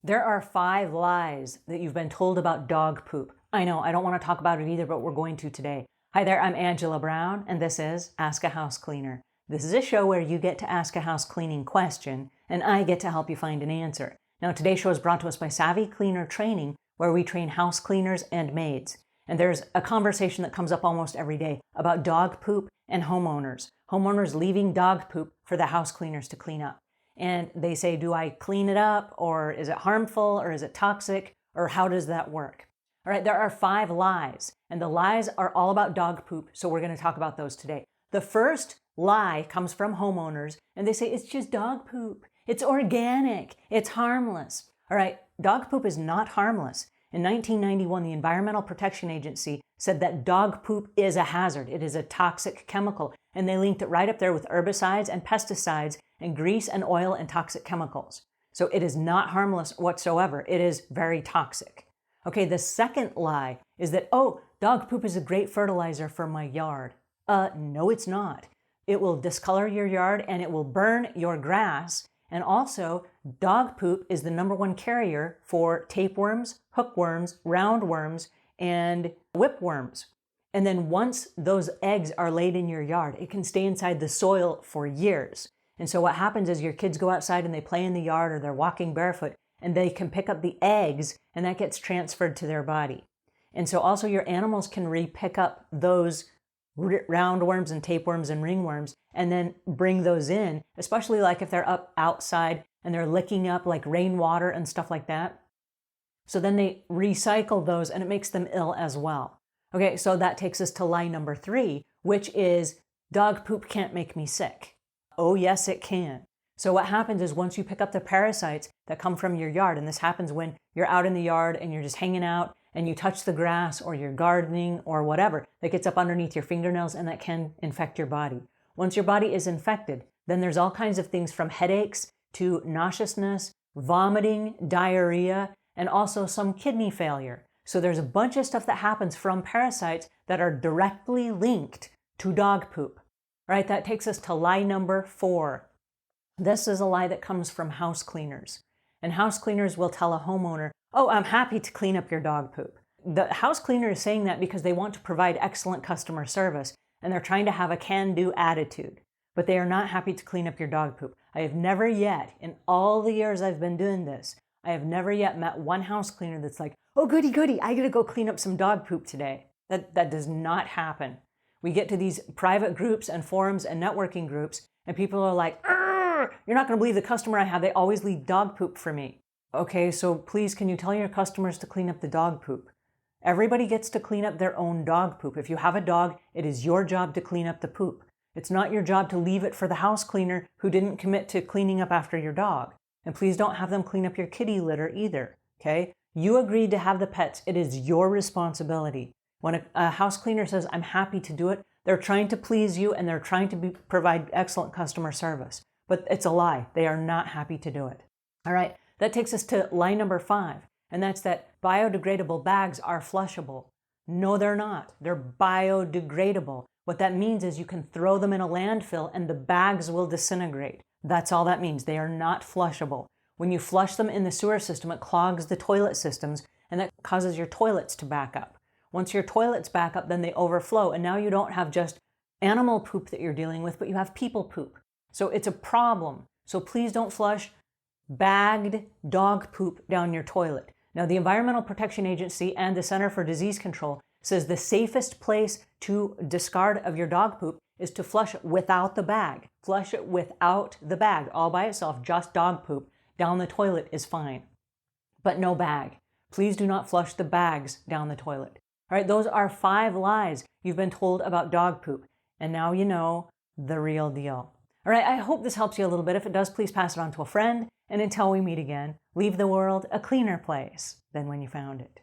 There are 5 lies that you've been told about dog poop. I know, I don't want to talk about it either, but we're going to today. Hi there, I'm Angela Brown, and this is Ask a House Cleaner. This is a show where you get to ask a house cleaning question, and I get to help you find an answer. Now, today's show is brought to us by Savvy Cleaner Training, where we train house cleaners and maids. And there's a conversation that comes up almost every day about dog poop and homeowners. Homeowners leaving dog poop for the house cleaners to clean up. And they say, do I clean it up, or is it harmful, or is it toxic, or how does that work? All right, there are 5 lies, and the lies are all about dog poop, so we're going to talk about those today. The first lie comes from homeowners, and they say, it's just dog poop. It's organic. It's harmless. All right, dog poop is not harmless. In 1991, the Environmental Protection Agency said that dog poop is a hazard. It is a toxic chemical, and they linked it right up there with herbicides and pesticides and grease and oil and toxic chemicals. So it is not harmless whatsoever. It is very toxic. Okay, the second lie is that, oh, dog poop is a great fertilizer for my yard. No, it's not. It will discolor your yard and it will burn your grass. And also, dog poop is the #1 carrier for tapeworms, hookworms, roundworms, and whipworms. And then once those eggs are laid in your yard, it can stay inside the soil for years. And so what happens is your kids go outside and they play in the yard or they're walking barefoot and they can pick up the eggs and that gets transferred to their body. And so also your animals can re-pick up those roundworms and tapeworms and ringworms and then bring those in, especially like if they're up outside and they're licking up like rainwater and stuff like that. So then they recycle those and it makes them ill as well. Okay, so that takes us to lie number 3, which is dog poop can't make me sick. Oh yes, it can. So what happens is once you pick up the parasites that come from your yard, and this happens when you're out in the yard and you're just hanging out and you touch the grass or you're gardening or whatever that gets up underneath your fingernails and that can infect your body. Once your body is infected, then there's all kinds of things from headaches to nauseousness, vomiting, diarrhea, and also some kidney failure. So there's a bunch of stuff that happens from parasites that are directly linked to dog poop. All right, that takes us to lie number 4. This is a lie that comes from house cleaners. And house cleaners will tell a homeowner, oh, I'm happy to clean up your dog poop. The house cleaner is saying that because they want to provide excellent customer service and they're trying to have a can-do attitude, but they are not happy to clean up your dog poop. I have never yet, in all the years I've been doing this, I have never yet met one house cleaner that's like, oh, goody, goody, I gotta go clean up some dog poop today. That does not happen. We get to these private groups and forums and networking groups and people are like, you're not gonna believe the customer I have, they always leave dog poop for me. Okay, so please can you tell your customers to clean up the dog poop? Everybody gets to clean up their own dog poop. If you have a dog, it is your job to clean up the poop. It's not your job to leave it for the house cleaner who didn't commit to cleaning up after your dog. And please don't have them clean up your kitty litter either, okay? You agreed to have the pets. It is your responsibility. When a house cleaner says, I'm happy to do it, they're trying to please you and they're trying to provide excellent customer service. But it's a lie. They are not happy to do it. All right, that takes us to lie number 5, and that's that biodegradable bags are flushable. No, they're not. They're biodegradable. What that means is you can throw them in a landfill and the bags will disintegrate. That's all that means. They are not flushable. When you flush them in the sewer system, it clogs the toilet systems and that causes your toilets to back up. Once your toilets back up, then they overflow and now you don't have just animal poop that you're dealing with, but you have people poop. So it's a problem. So please don't flush bagged dog poop down your toilet. Now, the Environmental Protection Agency and the Center for Disease Control says the safest place to discard of your dog poop is to flush it without the bag. Flush it without the bag, all by itself, just dog poop down the toilet is fine, but no bag. Please do not flush the bags down the toilet. All right, those are 5 lies you've been told about dog poop, and now you know the real deal. All right, I hope this helps you a little bit. If it does, please pass it on to a friend. And until we meet again, leave the world a cleaner place than when you found it.